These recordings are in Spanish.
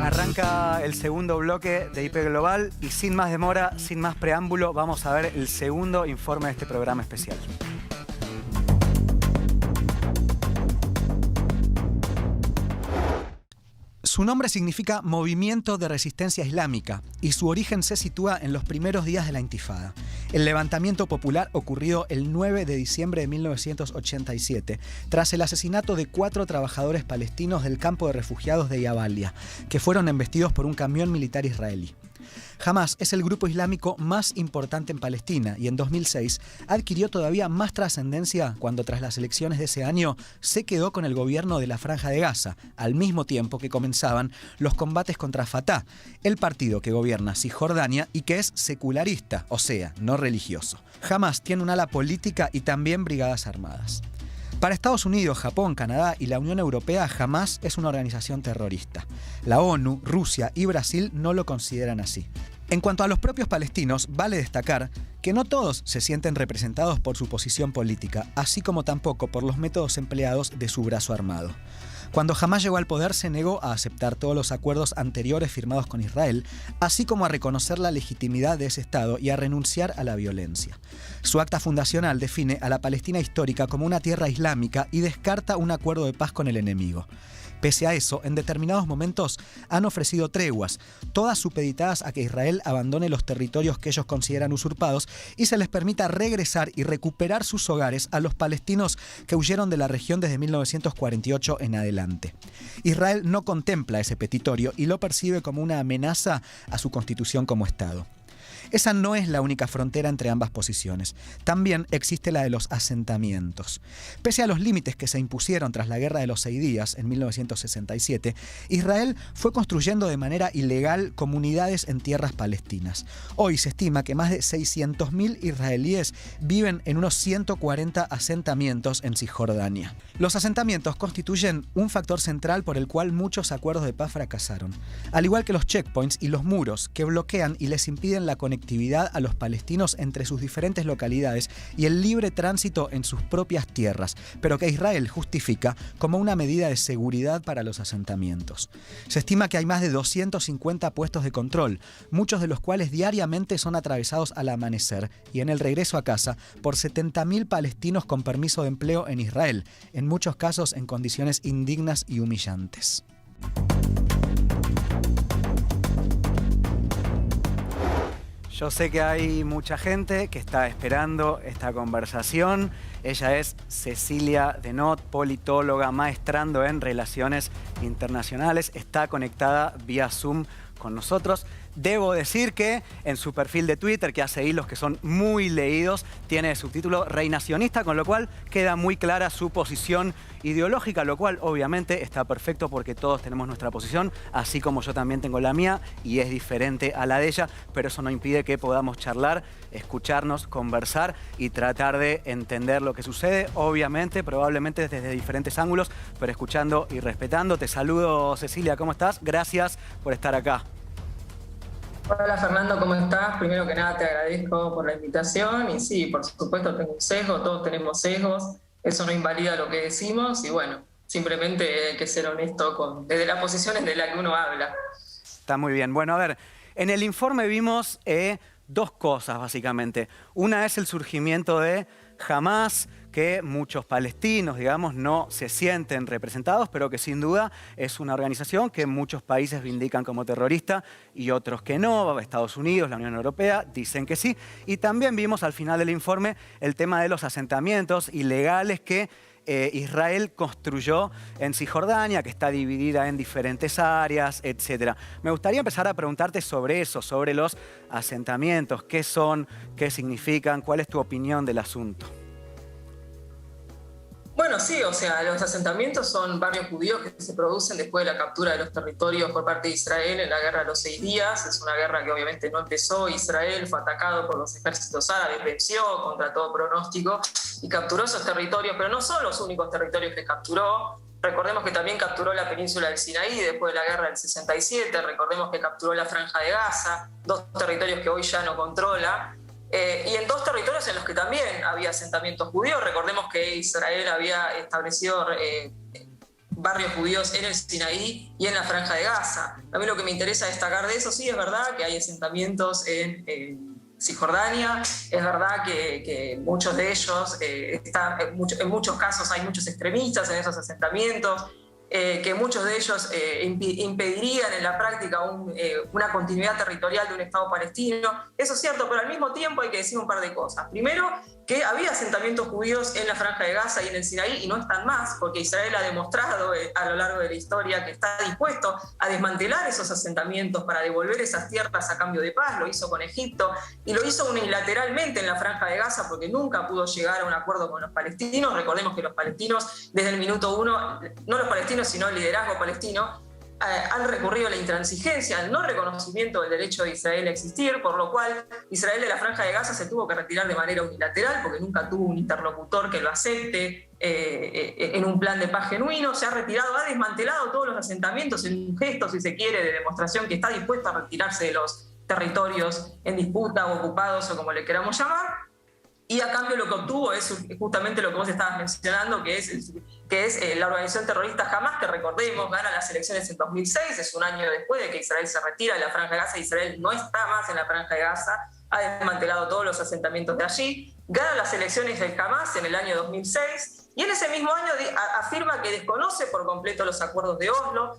Arranca el segundo bloque de IP Global y sin más demora, sin más preámbulo, vamos a ver el segundo informe de este programa especial. Su nombre significa Movimiento de Resistencia Islámica y su origen se sitúa en los primeros días de la Intifada. El levantamiento popular ocurrió el 9 de diciembre de 1987, tras el asesinato de 4 trabajadores palestinos del campo de refugiados de Jabalia, que fueron embestidos por un camión militar israelí. Hamás es el grupo islámico más importante en Palestina y en 2006 adquirió todavía más trascendencia cuando tras las elecciones de ese año se quedó con el gobierno de la Franja de Gaza, al mismo tiempo que comenzaban los combates contra Fatah, el partido que gobierna Cisjordania y que es secularista, o sea, no religioso. Hamás tiene un ala política y también brigadas armadas. Para Estados Unidos, Japón, Canadá y la Unión Europea, Hamás es una organización terrorista. La ONU, Rusia y Brasil no lo consideran así. En cuanto a los propios palestinos, vale destacar que no todos se sienten representados por su posición política, así como tampoco por los métodos empleados de su brazo armado. Cuando Hamás llegó al poder, se negó a aceptar todos los acuerdos anteriores firmados con Israel, así como a reconocer la legitimidad de ese Estado y a renunciar a la violencia. Su acta fundacional define a la Palestina histórica como una tierra islámica y descarta un acuerdo de paz con el enemigo. Pese a eso, en determinados momentos han ofrecido treguas, todas supeditadas a que Israel abandone los territorios que ellos consideran usurpados y se les permita regresar y recuperar sus hogares a los palestinos que huyeron de la región desde 1948 en adelante. Israel no contempla ese petitorio y lo percibe como una amenaza a su constitución como Estado. Esa no es la única frontera entre ambas posiciones. También existe la de los asentamientos. Pese a los límites que se impusieron tras la Guerra de los 6 días en 1967, Israel fue construyendo de manera ilegal comunidades en tierras palestinas. Hoy se estima que más de 600.000 israelíes viven en unos 140 asentamientos en Cisjordania. Los asentamientos constituyen un factor central por el cual muchos acuerdos de paz fracasaron, al igual que los checkpoints y los muros que bloquean y les impiden la conectividad a los palestinos entre sus diferentes localidades y el libre tránsito en sus propias tierras, pero que Israel justifica como una medida de seguridad para los asentamientos. Se estima que hay más de 250 puestos de control, muchos de los cuales diariamente son atravesados al amanecer y en el regreso a casa por 70.000 palestinos con permiso de empleo en Israel, en muchos casos en condiciones indignas y humillantes. Yo sé que hay mucha gente que está esperando esta conversación. Ella es Cecilia Denot, politóloga, maestrando en Relaciones Internacionales. Está conectada vía Zoom con nosotros. Debo decir que en su perfil de Twitter, que hace hilos que son muy leídos, tiene subtítulo reinacionista, con lo cual queda muy clara su posición ideológica, lo cual obviamente está perfecto porque todos tenemos nuestra posición, así como yo también tengo la mía y es diferente a la de ella, pero eso no impide que podamos charlar, escucharnos, conversar y tratar de entender lo que sucede, obviamente, probablemente desde diferentes ángulos, pero escuchando y respetando. Te saludo, Cecilia, ¿cómo estás? Gracias por estar acá. Hola Fernando, ¿cómo estás? Primero que nada te agradezco por la invitación y sí, por supuesto tengo un sesgo, todos tenemos sesgos, eso no invalida lo que decimos y bueno, simplemente hay que ser honesto desde las posiciones de las que uno habla. Está muy bien. Bueno, a ver, en el informe vimos dos cosas básicamente. Una es el surgimiento de Hamás, que muchos palestinos, digamos, no se sienten representados, pero que sin duda es una organización que muchos países vindican como terrorista y otros que no. Estados Unidos, la Unión Europea dicen que sí. Y también vimos al final del informe el tema de los asentamientos ilegales que Israel construyó en Cisjordania, que está dividida en diferentes áreas, etc. Me gustaría empezar a preguntarte sobre eso, sobre los asentamientos, qué son, qué significan, cuál es tu opinión del asunto. Bueno, sí, o sea, los asentamientos son barrios judíos que se producen después de la captura de los territorios por parte de Israel en la Guerra de los 6 días. Es una guerra que obviamente no empezó. Israel fue atacado por los ejércitos árabes, venció contra todo pronóstico y capturó esos territorios, pero no son los únicos territorios que capturó. Recordemos que también capturó la península del Sinaí después de la guerra del 67, recordemos que capturó la Franja de Gaza, 2 territorios que hoy ya no controla. Y en 2 territorios en los que también había asentamientos judíos. Recordemos que Israel había establecido barrios judíos en el Sinaí y en la Franja de Gaza. A mí lo que me interesa destacar de eso, sí, es verdad que hay asentamientos en Cisjordania, es verdad que muchos de ellos, en muchos casos hay muchos extremistas en esos asentamientos, que muchos de ellos impedirían en la práctica una continuidad territorial de un Estado palestino. Eso es cierto, pero al mismo tiempo hay que decir un par de cosas. Primero, que había asentamientos judíos en la Franja de Gaza y en el Sinaí y no están más, porque Israel ha demostrado a lo largo de la historia que está dispuesto a desmantelar esos asentamientos para devolver esas tierras a cambio de paz. Lo hizo con Egipto y lo hizo unilateralmente en la Franja de Gaza porque nunca pudo llegar a un acuerdo con los palestinos. Recordemos que los palestinos, desde el minuto uno, no los palestinos sino el liderazgo palestino, han recurrido a la intransigencia, al no reconocimiento del derecho de Israel a existir, por lo cual Israel de la Franja de Gaza se tuvo que retirar de manera unilateral porque nunca tuvo un interlocutor que lo acepte en un plan de paz genuino. Se ha retirado, ha desmantelado todos los asentamientos en un gesto, si se quiere, de demostración que está dispuesto a retirarse de los territorios en disputa o ocupados o como le queramos llamar. Y a cambio lo que obtuvo es justamente lo que vos estabas mencionando, que es la organización terrorista Hamas, que recordemos, gana las elecciones en 2006, es un año después de que Israel se retira de la Franja de Gaza. Israel no está más en la Franja de Gaza, ha desmantelado todos los asentamientos de allí, gana las elecciones del Hamas en el año 2006, y en ese mismo año afirma que desconoce por completo los acuerdos de Oslo,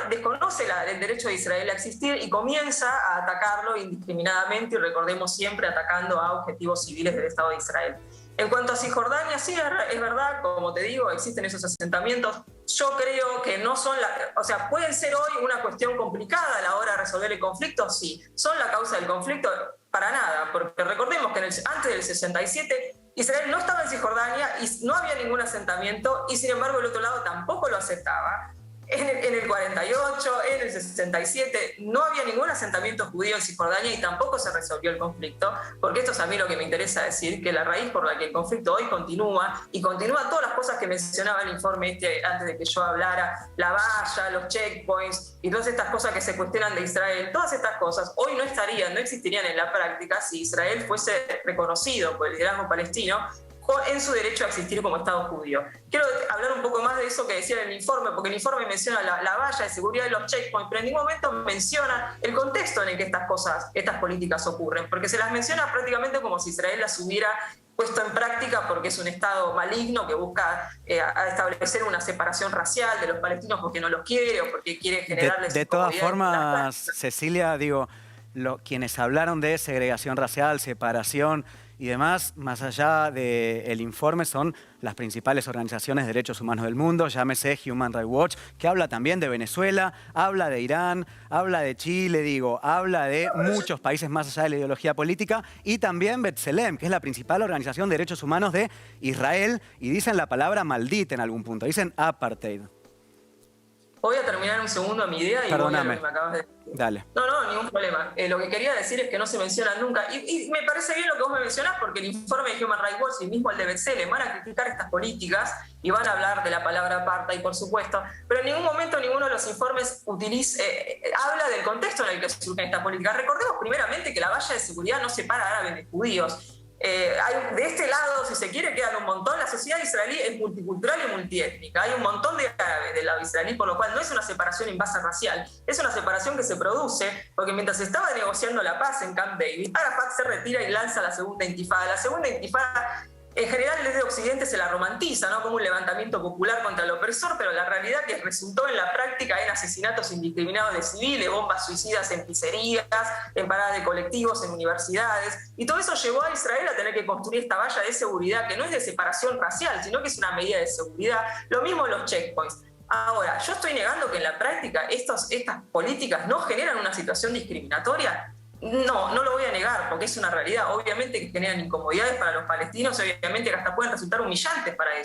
desconoce el derecho de Israel a existir y comienza a atacarlo indiscriminadamente, y recordemos siempre atacando a objetivos civiles del Estado de Israel. En cuanto a Cisjordania, sí, es verdad, como te digo, existen esos asentamientos. Yo creo que no son pueden ser hoy una cuestión complicada a la hora de resolver el conflicto, sí. ¿Son la causa del conflicto? Para nada, porque recordemos que antes del 67 Israel no estaba en Cisjordania y no había ningún asentamiento, y sin embargo el otro lado tampoco lo aceptaba. En el 48, en el 67, no había ningún asentamiento judío en Cisjordania y tampoco se resolvió el conflicto, porque esto es a mí lo que me interesa decir, que la raíz por la que el conflicto hoy continúa, y continúa todas las cosas que mencionaba el informe antes de que yo hablara, la valla, los checkpoints y todas estas cosas que se cuestionan de Israel. Todas estas cosas hoy no existirían en la práctica si Israel fuese reconocido por el liderazgo palestino en su derecho a existir como Estado judío. Quiero hablar un poco más de eso que decía en el informe, porque el informe menciona la valla de seguridad de los checkpoints, pero en ningún momento menciona el contexto en el que estas políticas ocurren, porque se las menciona prácticamente como si Israel las hubiera puesto en práctica porque es un Estado maligno que busca establecer una separación racial de los palestinos porque no los quiere o porque quiere generarles... De todas formas, Cecilia, quienes hablaron de segregación racial, separación y demás, más allá del informe, son las principales organizaciones de derechos humanos del mundo, llámese Human Rights Watch, que habla también de Venezuela, habla de Irán, habla de Chile, habla de muchos países más allá de la ideología política, y también B'Tselem, que es la principal organización de derechos humanos de Israel, y dicen la palabra maldita en algún punto, dicen apartheid. Voy a terminar un segundo mi idea y perdóname. Voy a lo que me acabas de decir. Dale. No, ningún problema. Lo que quería decir es que no se mencionan nunca. Y me parece bien lo que vos me mencionás, porque el informe de Human Rights Watch y mismo el de B'Tselem van a criticar estas políticas y van a hablar de la palabra apartheid, por supuesto, pero en ningún momento ninguno de los informes habla del contexto en el que surgen estas políticas. Recordemos primeramente que la valla de seguridad no separa árabes de judíos. De este lado, si se quiere, quedan un montón. La sociedad israelí es multicultural y multiétnica. Hay un montón de árabes del lado israelí, por lo cual no es una separación en base racial. Es una separación que se produce porque mientras se estaba negociando la paz en Camp David, Arafat se retira y lanza la segunda intifada. La segunda intifada, en general, desde Occidente se la romantiza, ¿no?, como un levantamiento popular contra el opresor, pero la realidad que resultó en la práctica en asesinatos indiscriminados de civiles, bombas suicidas en pizzerías, en paradas de colectivos, en universidades, y todo eso llevó a Israel a tener que construir esta valla de seguridad que no es de separación racial, sino que es una medida de seguridad. Lo mismo los checkpoints. Ahora, yo estoy negando que en la práctica estas políticas no generan una situación discriminatoria. No lo voy a negar, porque es una realidad. Obviamente que generan incomodidades para los palestinos, obviamente que hasta pueden resultar humillantes para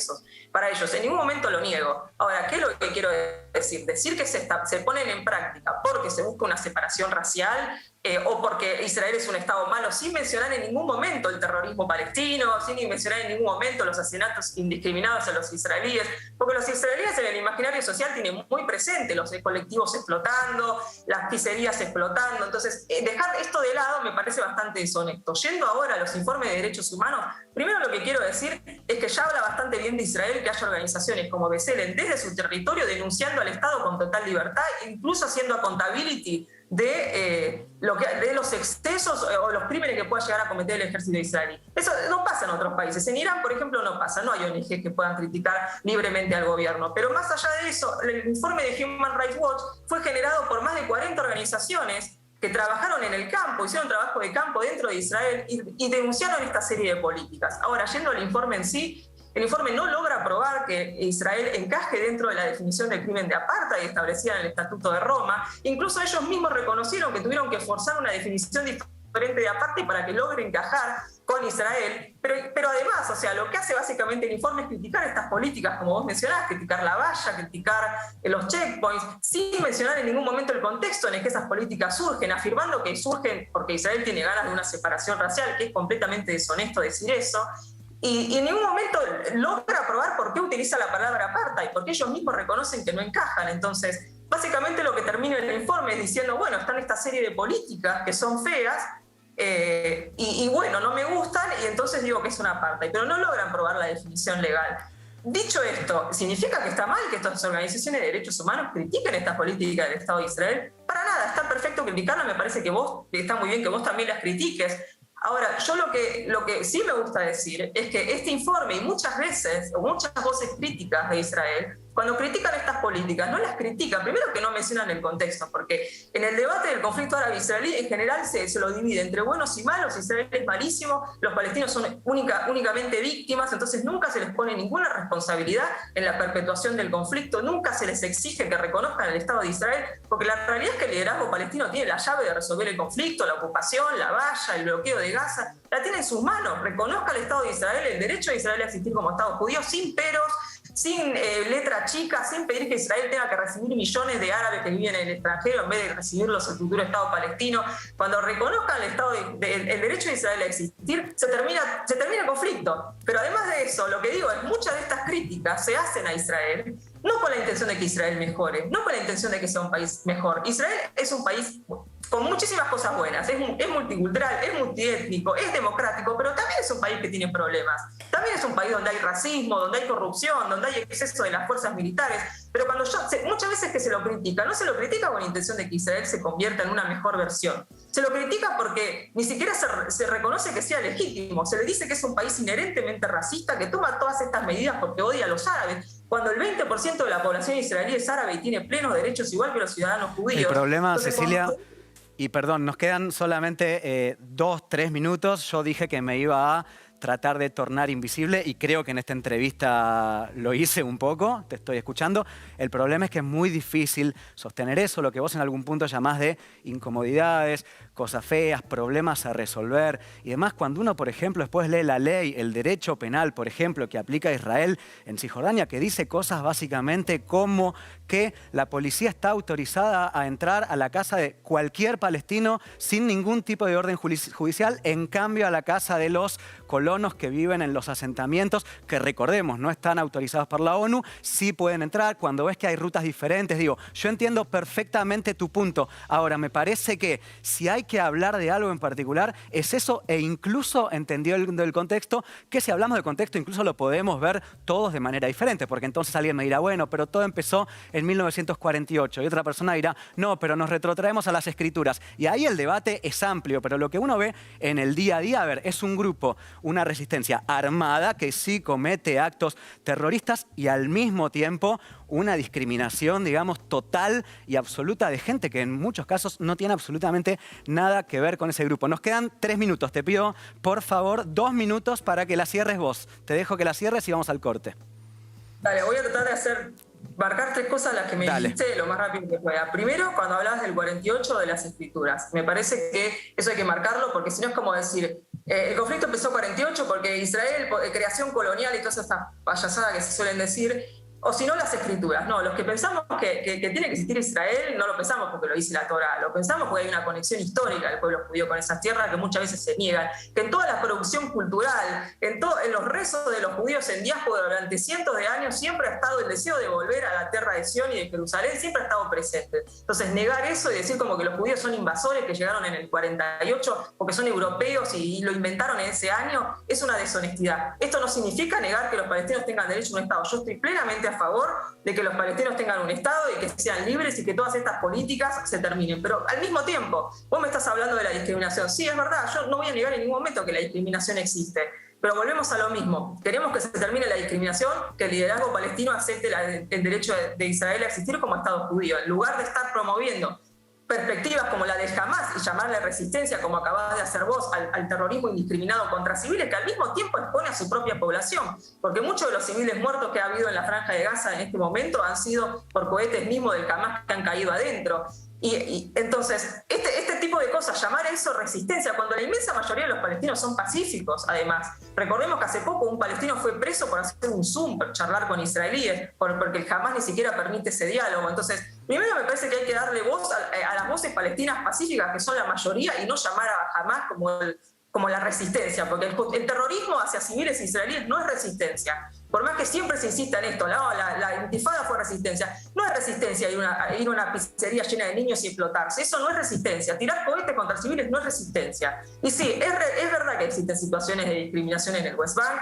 ellos. En ningún momento lo niego. Ahora, ¿qué es lo que quiero decir? decir que se ponen en práctica porque se busca una separación racial o porque Israel es un Estado malo, sin mencionar en ningún momento el terrorismo palestino, sin mencionar en ningún momento los asesinatos indiscriminados a los israelíes, porque los israelíes en el imaginario social tienen muy presente los colectivos explotando, las pizzerías explotando. Entonces, dejar esto de lado me parece bastante deshonesto. Yendo ahora a los informes de derechos humanos, primero lo que quiero decir es que ya habla bastante bien de Israel que haya organizaciones como B'Tselem desde su territorio denunciando al Estado con total libertad, incluso haciendo accountability de los excesos o los crímenes que pueda llegar a cometer el ejército israelí. Eso no pasa en otros países. En Irán, por ejemplo, no pasa. No hay ONGs que puedan criticar libremente al gobierno. Pero más allá de eso, el informe de Human Rights Watch fue generado por más de 40 organizaciones que trabajaron en el campo, hicieron trabajo de campo dentro de Israel y denunciaron esta serie de políticas. Ahora, yendo al informe en sí, el informe no logra probar que Israel encaje dentro de la definición del crimen de apartheid establecida en el Estatuto de Roma. Incluso ellos mismos reconocieron que tuvieron que forzar una definición diferente de apartheid para que logre encajar con Israel. Pero además, o sea, lo que hace básicamente el informe es criticar estas políticas, como vos mencionás, criticar la valla, criticar los checkpoints, sin mencionar en ningún momento el contexto en el que esas políticas surgen, afirmando que surgen porque Israel tiene ganas de una separación racial, que es completamente deshonesto decir eso. Y en ningún momento logra probar por qué utiliza la palabra apartheid, porque ellos mismos reconocen que no encajan. Entonces, básicamente lo que termina el informe es diciendo, bueno, están esta serie de políticas que son feas, y bueno, no me gustan, y entonces digo que es una apartheid, pero no logran probar la definición legal. Dicho esto, ¿significa que está mal que estas organizaciones de derechos humanos critiquen estas políticas del Estado de Israel? Para nada, está perfecto criticarlas, me parece que está muy bien que vos también las critiques. Ahora, yo lo que sí me gusta decir es que este informe y muchas veces, o muchas voces críticas de Israel, cuando critican estas políticas, no las critican, primero que no mencionan el contexto, porque en el debate del conflicto árabe-israelí en general se lo divide entre buenos y malos. Israel es malísimo, los palestinos son únicamente víctimas, entonces nunca se les pone ninguna responsabilidad en la perpetuación del conflicto, nunca se les exige que reconozcan el Estado de Israel, porque la realidad es que el liderazgo palestino tiene la llave de resolver el conflicto, la ocupación, la valla, el bloqueo de Gaza, la tiene en sus manos. Reconozca el Estado de Israel, el derecho de Israel a existir como Estado judío, sin peros, sin letra chica, sin pedir que Israel tenga que recibir millones de árabes que viven en el extranjero en vez de recibirlos el futuro Estado palestino. Cuando reconozcan el derecho de Israel a existir, se termina el conflicto. Pero además de eso, lo que digo es, muchas de estas críticas se hacen a Israel no con la intención de que Israel mejore, no con la intención de que sea un país mejor. Israel es un país con muchísimas cosas buenas, es multicultural, es multiétnico, es democrático, pero también es un país que tiene problemas. También es un país donde hay racismo, donde hay corrupción, donde hay exceso de las fuerzas militares. Pero muchas veces que se lo critica, no se lo critica con la intención de que Israel se convierta en una mejor versión. Se lo critica porque ni siquiera se reconoce que sea legítimo. Se le dice que es un país inherentemente racista, que toma todas estas medidas porque odia a los árabes, cuando el 20% de la población israelí es árabe y tiene plenos derechos igual que los ciudadanos judíos. El problema, entonces, Cecilia... Y perdón, nos quedan solamente 2-3 minutos. Yo dije que me iba a tratar de tornar invisible y creo que en esta entrevista lo hice un poco, te estoy escuchando. El problema es que es muy difícil sostener eso, lo que vos en algún punto llamás de incomodidades, cosas feas, problemas a resolver y demás. Cuando uno, por ejemplo, después lee la ley, el derecho penal, por ejemplo, que aplica a Israel en Cisjordania, que dice cosas básicamente como que la policía está autorizada a entrar a la casa de cualquier palestino sin ningún tipo de orden judicial, en cambio a la casa de los colonos que viven en los asentamientos, que recordemos, no están autorizados por la ONU, sí pueden entrar. Cuando ves que hay rutas diferentes, digo, yo entiendo perfectamente tu punto. Ahora, me parece que si hay que hablar de algo en particular, es eso, e incluso, entendió el contexto, que si hablamos de contexto, incluso lo podemos ver todos de manera diferente, porque entonces alguien me dirá, bueno, pero todo empezó en 1948, y otra persona dirá, no, pero nos retrotraemos a las escrituras. Y ahí el debate es amplio, pero lo que uno ve en el día a día, a ver, es un grupo, una resistencia armada que sí comete actos terroristas y al mismo tiempo una discriminación, digamos, total y absoluta de gente que en muchos casos no tiene absolutamente nada que ver con ese grupo. Nos quedan 3 minutos. Te pido, por favor, 2 minutos para que la cierres vos. Te dejo que la cierres y vamos al corte. Dale, voy a tratar de marcar 3 cosas las que me dijiste lo más rápido que pueda. Primero, cuando hablabas del 48 de las escrituras. Me parece que eso hay que marcarlo porque si no es como decir, el conflicto empezó en 48 porque Israel, creación colonial y todas esas payasadas que se suelen decir. o si no las escrituras. No, los que pensamos que tiene que existir Israel, no lo pensamos porque lo dice la Torá, lo pensamos porque hay una conexión histórica del pueblo judío con esas tierras que muchas veces se niegan, que en toda la producción cultural, en los rezos de los judíos en diáspora durante cientos de años, siempre ha estado el deseo de volver a la tierra de Sion y de Jerusalén, siempre ha estado presente. Entonces, negar eso y decir como que los judíos son invasores que llegaron en el 48 porque son europeos y lo inventaron en ese año, es una deshonestidad. Esto no significa negar que los palestinos tengan derecho a un Estado. Yo estoy plenamente a favor de que los palestinos tengan un Estado y que sean libres y que todas estas políticas se terminen. Pero al mismo tiempo, vos me estás hablando de la discriminación. Sí, es verdad, yo no voy a negar en ningún momento que la discriminación existe. Pero volvemos a lo mismo. Queremos que se termine la discriminación, que el liderazgo palestino acepte el derecho de Israel a existir como Estado judío, en lugar de estar promoviendo perspectivas como la de Hamás y llamarle resistencia, como acabás de hacer vos, al terrorismo indiscriminado contra civiles, que al mismo tiempo expone a su propia población, porque muchos de los civiles muertos que ha habido en la Franja de Gaza en este momento han sido por cohetes mismos del Hamás que han caído adentro. Y entonces, este tipo de cosas, llamar a eso resistencia, cuando la inmensa mayoría de los palestinos son pacíficos, además. Recordemos que hace poco un palestino fue preso por hacer un Zoom, por charlar con israelíes, porque el Hamás ni siquiera permite ese diálogo. Entonces, primero me parece que hay que darle voz a las voces palestinas pacíficas, que son la mayoría, y no llamar a Hamás como la resistencia, porque el terrorismo hacia civiles israelíes no es resistencia. Por más que siempre se insista en esto, la intifada fue resistencia. No es resistencia ir a una pizzería llena de niños y explotarse. Eso no es resistencia. Tirar cohetes contra civiles no es resistencia. Y sí, es verdad que existen situaciones de discriminación en el West Bank.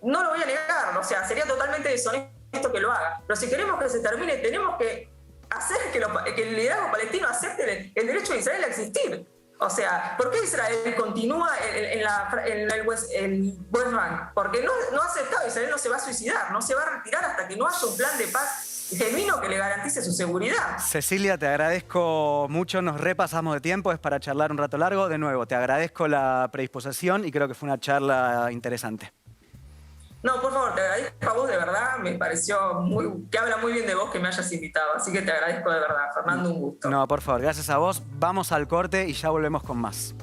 No lo voy a negar, o sea, sería totalmente deshonesto que lo haga. Pero si queremos que se termine, tenemos que hacer que el liderazgo palestino acepte el derecho de Israel a existir. O sea, ¿por qué Israel continúa en el West Bank? Porque no ha aceptado, Israel no se va a suicidar, no se va a retirar hasta que no haya un plan de paz genuino que le garantice su seguridad. Cecilia, te agradezco mucho, nos repasamos de tiempo, es para charlar un rato largo. De nuevo, te agradezco la predisposición y creo que fue una charla interesante. No, por favor, te agradezco a vos, de verdad, me pareció que habla muy bien de vos que me hayas invitado, así que te agradezco de verdad, Fernando, un gusto. No, por favor, gracias a vos. Vamos al corte y ya volvemos con más.